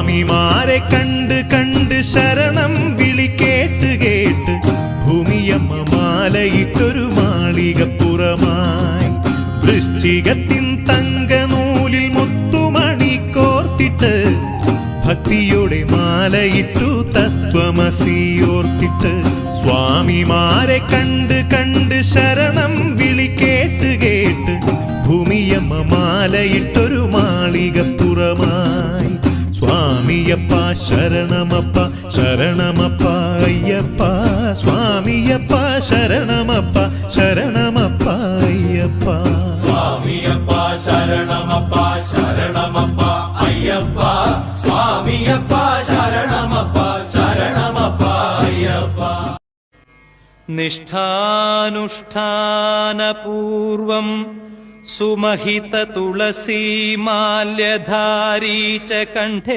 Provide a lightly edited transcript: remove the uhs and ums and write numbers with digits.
സ്വാമിമാരെ കണ്ട് കണ്ട് ശരണം വിളി കേട്ട് കേട്ട് ഭൂമിയമ്മ മാലയിട്ടൊരു മാളികപ്പുറമായി വൃശ്ചികത്തിൻ തങ്കനൂലിൽ മുത്തുമണി കോർത്തിട്ട് ഭക്തിയോടെ മാലയിട്ടു തത്വമസിയോർത്തിട്ട് സ്വാമിമാരെ കണ്ട് കണ്ട് ശരണം വിളി കേട്ട് കേട്ട് ഭൂമിയമ്മ മാലയിട്ടൊരു മാളികപ്പുറമായി സ്വാമിയപ്പ ശരണമപ്പ ശരണമപ്പ അയ്യപ്പ സ്വാമിയപ്പ ശരണമപ്പ ശരണമപ്പ അയ്യപ്പ സ്വാമിയപ്പ ശരണമപ്പ ശരണമപ്പ അയ്യപ്പ സ്വാമിയപ്പ ശരണമപ്പ ശരണമപ്പ അയ്യപ്പ നിഷ്ഠാനുഷ്ഠാനപൂർവം സുമഹിത തുളസീമാല്യധാരീ ച കണ്ഠേ